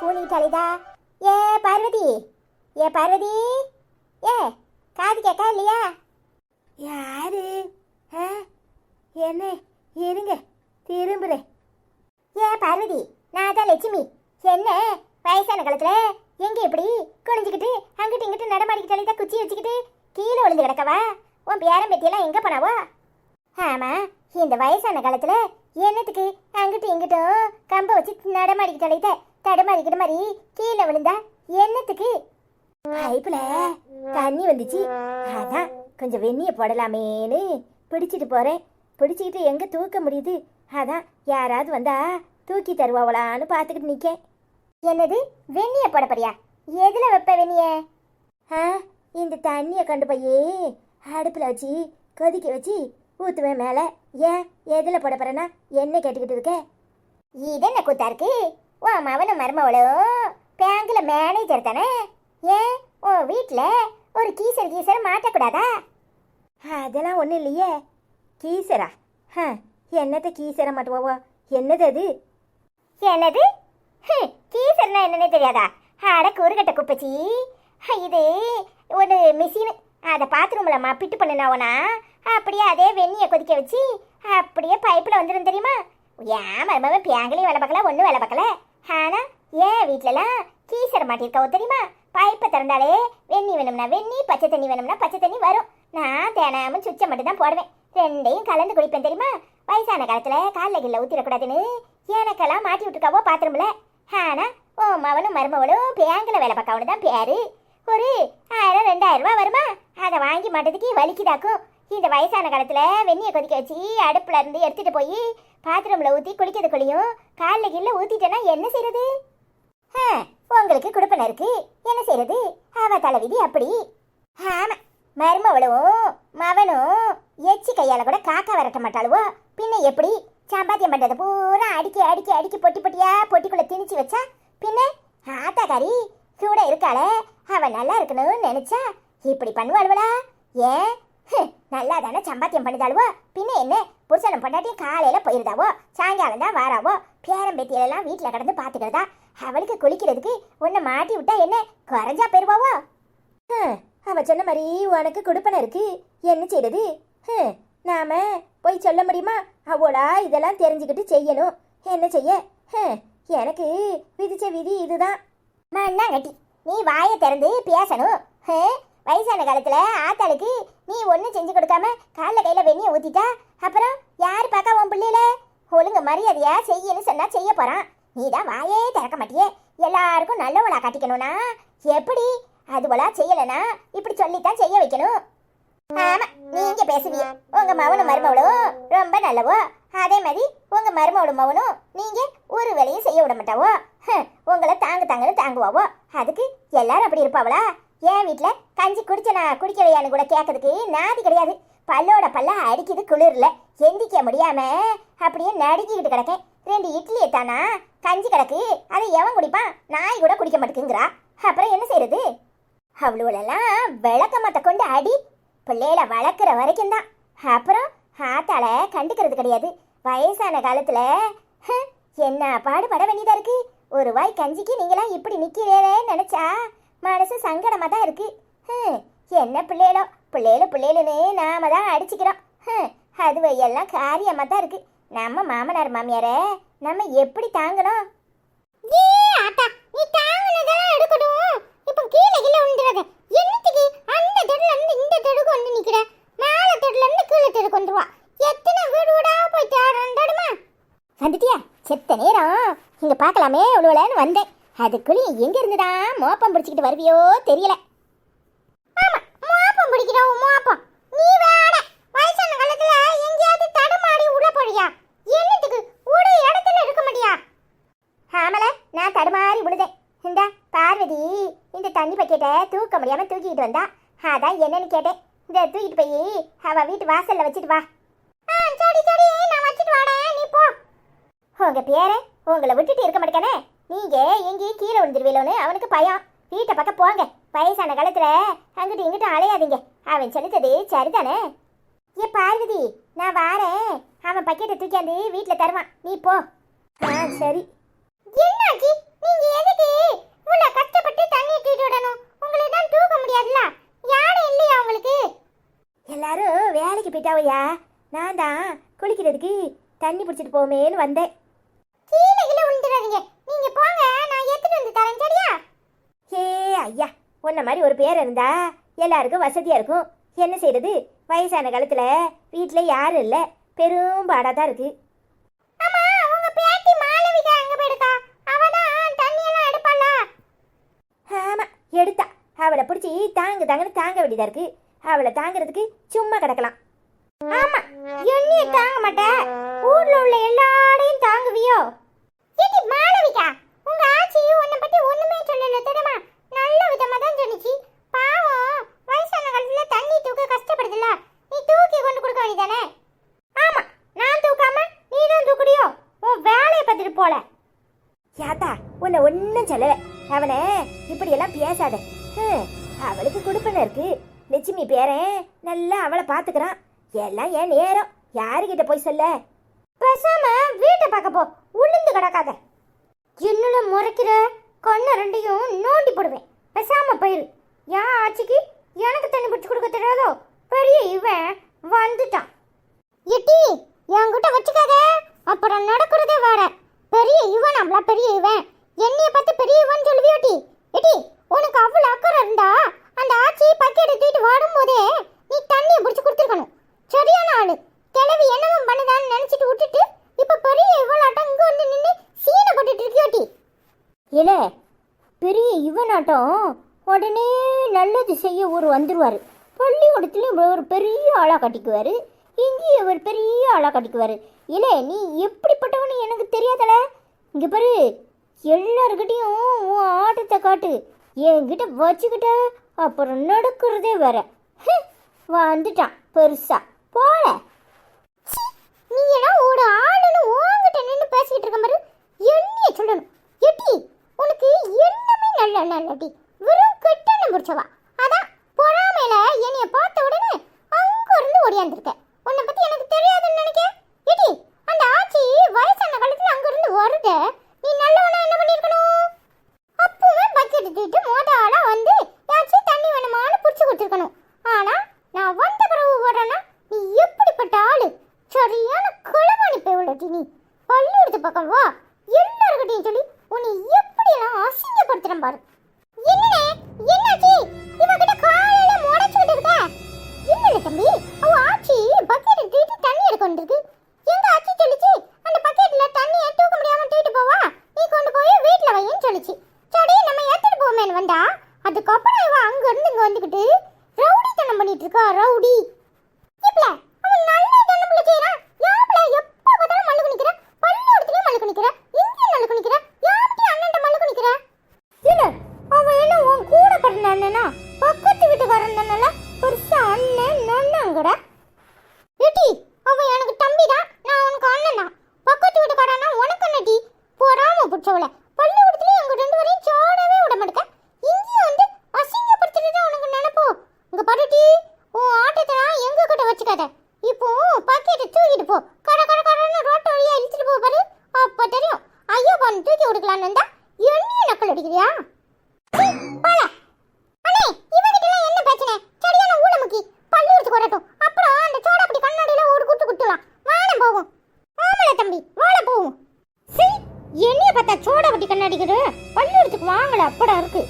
ஊனிட்டாளிதா. ஏ பார்வதி, ஏ பார்வதி, ஏ காது கேட்கா இல்லையா? யாரு? என்ன இருங்க திரும்புறேன். ஏ பார்வதி, நான் தான் லட்சுமி. என்ன வயசான காலத்துல எங்க இப்படி குனிஞ்சுக்கிட்டு அங்கிட்டு இங்கிட்டு நடமாடிக்கிட்டாலே குச்சி வச்சுக்கிட்டு கீழே விழுந்து கிடக்கவா? உன் பேரம் பெட்டியெல்லாம் எங்க போனாவா? ஆமா, இந்த வயசான காலத்துல என்னத்துக்கு அங்கிட்டு இங்கிட்டும் கம்ப வச்சு நடமாடிக்கிட்டாலே தடமாடிக்கிட்ட மாதிரி கீழே விழுந்தா என்னத்துக்கு? பைப்புல தண்ணி வந்துச்சு, அதான் கொஞ்சம் வெந்நிய போடலாமேன்னு பிடிச்சிட்டு போறேன். பிடிச்சிக்கிட்டு எங்க தூக்க முடியுது? அதான் யாராவது வந்தா தூக்கி தருவாவலான்னு பார்த்துக்கிட்டு நிற்கேன். என்னது வெந்நிய போட போறியா? எதுல வைப்ப வெந்நிய? இந்த தண்ணியை கொண்டு போய் அடுப்பில் வச்சு கொதிக்க வச்சு ஊற்றுவேன் மேலே. ஏன் எதில் போட போறேன்னா என்ன கேட்டுக்கிட்டு இருக்க? இது என்ன கூத்தா இருக்கு? உன் மவனும் மருமவளும் பேங்க்ல மேனேஜர் தானே? ஏன் உன் வீட்டில் ஒரு கீசர் மாட்டக்கூடாதா? அதெல்லாம் ஒன்றும் இல்லையே. கீசரா? என்னத்தை கீசரை மாட்டுவோவோ? என்னது அது? என்னது கீசர்னா என்னன்னே தெரியாதா? அட கூறுகட்ட குப்பச்சி, இது ஒரு மிஷின். அதை பாத்ரூமில் பிட்டு பண்ணினாவனா அப்படியே அதே வெந்நியை கொதிக்க வச்சு அப்படியே பைப்பில் வந்துடும் தெரியுமா? ஏன் மருமவன் பேங்கலையும் வேலை பார்க்கல, ஒன்றும் வேலை பார்க்கல. ஆனால் ஏன் வீட்டிலலாம் கீசர் மாட்டிருக்காவோ தெரியுமா? பைப்பை திறந்தாலே வெந்நி வேணும்னா வெந்நி, பச்சை தண்ணி வேணும்னா பச்சை தண்ணி வரும். நான் தினமும் சுச்சை மட்டும் தான் போடுவேன், ரெண்டையும் கலந்து குடிப்பேன் தெரியுமா? வயசான காலத்தில் காலில் கில்ல ஊற்றிடக்கூடாதுன்னு எனக்கெல்லாம் மாட்டி விட்டுருக்காவோ பாத்ரூமில். ஆனால் ஓ மவனும் மருமவளும் பேங்கில் வேலை பார்க்கவனு தான் பேரு. ஒரு 1000-2000 ரூபா வருமா? அதை வாங்கி மாட்டதுக்கு வலிக்குதாக்கும். இந்த வயசான காலத்தில் வெந்நியை கொதிக்க வச்சு அடுப்பில் இருந்து எடுத்துகிட்டு போய் பாத்ரூமில் ஊற்றி குளிக்கிறதுக்குள்ளேயும் காலில் கில்ல ஊற்றிட்டேன்னா என்ன செய்யறது? உங்களுக்கு குடுப்பன இருக்கு, என்ன செய்யறது? அவ தலைவிதி அப்படி. ஆமாம், மருமவளும் மவனும் எச்சி கையால் கூட காக்கா விரட்ட மாட்டாளுவோ. பின்ன எப்படி சம்பாத்தியம் பண்ணுறது? பூரா அடிக்கி அடிக்கி அடிக்கி பொட்டி பொட்டியா பொட்டிக்குள்ளே திணிச்சு வச்சா பின்ன ஆத்தாக்காரி கூட இருக்காளே, அவன் நல்லா இருக்கணும்னு நினைச்சா இப்படி பண்ணுவாளுவளா? ஏன் நல்லா தானே சம்பாத்தியம் பண்ணிதாளுவோ. பின்ன என்ன புருஷனும் பொண்டாட்டியும் காலையில் போயிருந்தாவோ, சாயங்காலம் தான் வாராவோ. பேரம்பேத்தியெல்லாம் வீட்டில் கிடந்து பார்த்துக்கிறதா? அவளுக்கு குளிக்கிறதுக்கு ஒன்றை மாட்டி விட்டா என்ன குறைஞ்சா பெறுவாவோ? அவ சொன்ன மாதிரி உனக்கு குடுப்பன இருக்கு, என்ன செய்யறது? நாம போய் சொல்ல முடியுமா? அவளா இதெல்லாம் தெரிஞ்சுக்கிட்டு செய்யணும். என்ன செய்ய? எனக்கு விதிச்ச விதி இதுதான். மண்ணாங்கட்டி, நீ வாயை திறந்து பேசணும். வயசான காலத்துல ஆத்தாளுக்கு நீ ஒன்றும் செஞ்சு கொடுக்காம காலில் கையில் வெந்நியை ஊற்றிட்டா அப்புறம் யார் பார்க்க உன் பிள்ளையில? ஒழுங்கு மரியாதையா செய்யன்னு சொன்னா செய்ய போறான். நீ தான் வாயே திறக்க மாட்டியே. எல்லாருக்கும் நல்லவளா காட்டிக்கணும்னா எப்படி? அதுவளா செய்யலைன்னா இப்படி சொல்லித்தான் செய்ய வைக்கணும். ஆமா, நீங்க பேசுவீங்க. உங்க மவனும் மருமவளும் ரொம்ப நல்லவோ, அதே மாதிரி உங்க மருமவளும் மவனும் நீங்க ஒரு வேலையும் செய்ய விட மாட்டாவோ. உங்களை தாங்கன்னு தாங்குவாவோ. அதுக்கு எல்லாரும் அப்படி இருப்பாவளா? என் வீட்டில் கஞ்சி குடிச்சனா குடிக்கலையான்னு கூட கேட்கறதுக்கு நாதி கிடையாது. பல்லோட பல்ல அடிக்குது குளிர்ல, எந்திக்க முடியாம அப்படியே நடுக்கிக்கிட்டு கிடக்கேன். 2 இட்லியை தானா கஞ்சி கிடக்கு, அதை எவன் குடிப்பான்? நாய் கூட குடிக்க மாட்டேங்குங்கிறா. அப்புறம் என்ன செய்யறது? அவ்வளோலாம் விளக்கமத்தை கொண்டு அடி. பிள்ளையில வளர்க்குற வரைக்கும் தான். அப்புறம் ஆத்தால கண்டுக்கிறது கிடையாது. வயசான காலத்துல என்ன பாடுபட வேண்டியதா இருக்கு. ஒரு வாய் கஞ்சிக்கு நீங்களாம் இப்படி நிக்கிறேன்னு நினைச்சா மனசு சங்கடமா தான் இருக்கு. என்ன பிள்ளைகளுன்னு நாம தான் அடிச்சுக்கிறோம். அது எல்லாம் காரியமா தான் இருக்கு. நம்ம மாமனார் மாமியார நம்ம எப்படி தாங்கணும்? வந்துட்டியா? செத்த நேரம் இங்க பார்க்கலாமே அவ்வளோன்னு வந்தேன். அதுக்குள்ளேயும் எங்க இருந்துடா மோப்பம் பிடிச்சிக்கிட்டு வருவியோ தெரியல. ஆமா, மோப்பம் பிடிக்கிறோம் மோப்பம். நீ வேற வயசான காலத்துல எங்கேயாவது தடுமாடி உள்ள போறியா? என்னத்துக்கு ஒரு இடத்துல இருக்க முடியா? ஆமல, நான் தடுமாறி விழுதேன். இந்த பார்வதி இந்த தண்ணி பக்கெட்டை தூக்க முடியாம தூக்கிட்டு வந்தா. அதான் என்னன்னு கேட்டேன். இந்த தூக்கிட்டு போய் அவ வீட்டு வாசல்ல வச்சுட்டு வா. சரி சரி, நான் வச்சுட்டு வாடேன், நீ போ. உங்க பேர உங்களை விட்டுட்டு இருக்க மாட்டேக்கானே. நீங்க எங்கேயும் கீழே விழுந்துருவீங்களோன்னு அவனுக்கு பயம். வீட்டை பக்கம் போங்க. வயசான காலத்துல அங்கிட்டு இங்கிட்ட அலையாதீங்க. அவன் செலுத்தது சரிதானே? ஏ பார்வதி, நான் வாரேன். அவன் பக்கெட்டை தூக்கியாந்து வீட்டுல தருவான், நீ போ. சரி. என்னாச்சு? நீங்க எதுக்கு வேலைக்கு போயிட்டாவையா? நான் தான் குளிக்கிறதுக்கு தண்ணி பிடிச்சிட்டு போமேன்னு வந்தேன். கீழே கீழே விழுந்துடாதீங்க, நீங்க போங்க, நான் எடுத்துட்டு வந்து தரேன், சரியா? ஏ ஐயா, உன்ன மாதிரி ஒரு பேர் இருந்தா எல்லாருக்கும் வசதியா இருக்கும். என்ன செய்யறது, வயசான காலத்துல வீட்டுல யாரும் இல்ல, பெரும்பாடா தான் இருக்கு. ஆமா, உங்க பேத்தி மாளவிகா எங்க போயிடுக்கா? அவதான் தண்ணி எல்லாம் எடுப்பாள? ஆமா, எடுத்தா. அவளை பிடிச்சி தாங்கன்னு தாங்க வேண்டியதா இருக்கு. அவளை தாங்கிறதுக்கு சும்மா கிடக்கலாம். ஆமா, என்னைய தாங்க மாட்டேன், ஊர்ல உள்ள எல்லாரையும் தாங்குவியோ? ஏடி மாளவிகா, உங்க ஆச்சி உன்னை பத்தி ஒண்ணுமே சொல்லல தெரியுமா? நல்ல விதமா தான் சொன்னிச்சு. பாவம், வயசான காலத்துல தண்ணி தூக்க கஷ்டப்படுதுல, நீ தூக்கி கொண்டு கொடுக்க வேண்டியதானே? ஆமா, நான் தூக்காம நீ தான் தூக்குடியோ? உன் வேலையை பார்த்துட்டு போல. யாத்தா, உன்னை ஒன்னும் சொல்லல. அவனை இப்படி எல்லாம் பேசாத. அவளுக்கு குடுப்பன இருக்கு. லட்சுமி பேரன் நல்லா அவளை பாத்துக்கிறான். எல்லாம் ஏன் நேரம், யாருகிட்ட போய் சொல்ல? பேசாம வீட்டை பார்க்க போ, உளுந்து கிடக்காத. என்னோட முறைக்கிற கண்ணை ரெண்டையும் நோண்டி போடுவேன். பேசாம போயிரு. ஏன் ஆச்சிக்கு எனக்கு தண்ணி பிடிச்சி கொடுக்க தெரியாதோ? பெரிய இவன் வந்துட்டான். எட்டி என்கிட்ட வச்சுக்காத, அப்புறம் நடக்கிறதே வேற. பெரிய இவன், நம்மளா பெரிய இவன். என்னைய பார்த்து பெரிய இவன் சொல்லுவியோட்டி? எட்டி, உனக்கு அவ்வளவு அக்கறை இருந்தா அந்த ஆச்சி பக்கெட் தூக்கிட்டு வரும்போதே நீ தண்ணியை பிடிச்சி கொடுத்துருக்கணும். சரியான ஆளு. கிளவி என்னவும் பண்ணுதான்னு நினைச்சிட்டு விட்டுட்டு இப்ப பெரிய இவளாட்டம் இங்க வந்து நின்று சீனை போட்டுட்டு இருக்கியோட்டி? இல்ல, பெரிய இவனாட்டம் உடனே நல்லது செய்ய ஒரு வந்துருவாரு. பள்ளிக்கூடத்துலயும் ஒரு பெரிய ஆளா கட்டிக்குவாரு, இங்கேயும் ஒரு பெரிய ஆளா கட்டிக்குவாரு. இல்ல, நீ எப்படிப்பட்டவனு எனக்கு தெரியாதல. இங்க பாரு, எல்லாருக்கிட்டையும் உன் ஆட்டத்தை காட்டு. என்கிட்ட வச்சுக்கிட்ட அப்புறம் நடக்கிறதே வேற. வந்துட்டான் பெருசா போல. நீ எல்லாம் ஒரு ஆளுன்னு உன்கிட்ட நின்று பேசிக்கிட்டு இருக்க மாதிரி என்னைய சொல்லணும். எட்டி, உனக்கு என்னமே நல்லடி, வெறும் கெட்டனை பிடிச்சவா. அதான் பொறாமையில என்னைய பார்த்த உடனே அங்க இருந்து ஓடியாந்துருக்க. உன்னை பத்தி எனக்கு தெரியாதுன்னு நினைக்க. எட்டி, அந்த ஆச்சி வயசான காலத்துல அங்க இருந்து வருத, நீ நல்லவனா என்ன பண்ணிருக்கணும்? அப்பவே பக்கெட் தூக்கிட்டு மோட்டாளா வந்து யாச்சி தண்ணி வேணுமான்னு பிடிச்சி கொடுத்துருக்கணும். ஆனா நான் வந்த பிறகு ஓடுறேன்னா நீ எப்படிப்பட்ட ஆளு? சரியான களவாணி பேவலட்டி நீ. பள்ளிக்கூடத்து பக்கம் வா, எல்லாருக்கிட்டையும் சொல்லி உன்னை எப்படியெல்லாம் அசிங்கப்படுத்துறேன் பாரு. என்னே என்னாச்சு? இவகிட்ட காலையில முடச்சுக்கிட்டு இருக்க? இல்ல தம்பி, அவ ஆச்சி பக்கெட் தூக்கிட்டு தண்ணி எடுக்க வந்திருக்கு. எங்க ஆச்சி சொல்லிச்சு, அந்த பக்கெட்ல தண்ணியை தூக்க முடியாம தூக்கிட்டு போவா, நீ கொண்டு போய் வீட்டுல வைன்னு சொல்லிச்சு. சரி, நம்ம ஏத்துட்டு போமேன்னு வந்தா அதுக்கப்புறம் இவ அங்க இருந்து இங்க வந்துக்கிட்டு ரவுடித்தனம் பண்ணிட்டு இருக்கா. ரவுடி இப்பல அவன் நல்ல தன்னம்புல செய்யறான். யாப்ல எப்ப பார்த்தாலும் மல்லுக்கு நிக்கிற, பள்ளிக்கூடத்துலயும் மல்லுக்கு நிக்கிற, இங்கேயும் மல்லுக்கு நிக்கிற, யார்கிட்ட அண்ணன்ட்ட மல்லுக்கு நிக்கிற? இல்ல, அவன் என்ன உன் கூட பிறந்த அண்ணனா? பக்கத்து வீட்டுக்காரன் தானல, பெருசா அண்ணன் நொண்ணாங்கடா. ஏட்டி, அவன் எனக்கு தம்பி தான், நான் உனக்கு அண்ணன் தான். பக்கத்து வீட்டுக்காரனா உனக்கு என்னடி? போறாம பிடிச்சவள. பள்ளிக்கூடத்துலயும் எங்க ரெண்டு வரையும் சோடவே விட மாட்டேங்க. இங்கேயும் வந்து அசிங்கப்படுத்துறது உனக்கு நினைப்போ? இங்க பாருட்டி, உன் ஆட்டத்தெல்லாம் எங்க கிட்ட வச்சுக்காத. இப்போ பக்கெட்டை தூக்கிட்டு போ, கட கட கடன்னு ரோட்டு வழியா இழுத்துட்டு போ பாரு, அப்ப தெரியும். ஐயோ பண்ணு தூக்கி கொடுக்கலான்னு வந்தா என்னையும் நக்கல் அடிக்கிறியா? போல அண்ணே, இவகிட்டலாம் என்ன பிரச்சனை? சரியான ஊழமுக்கி. பள்ளிக்கூடத்துக்கு வரட்டும், அப்புறம் அந்த சோடா அப்படி கண்ணாடியில ஒரு குட்டு குட்டுலாம் வானம் போகும். ஆமல தம்பி, வாழ போகும். சரி, என்னைய பார்த்தா சோடா பட்டி கண்ணாடிக்கிற பள்ளிக்கூடத்துக்கு வாங்கல அப்படா இருக்கு.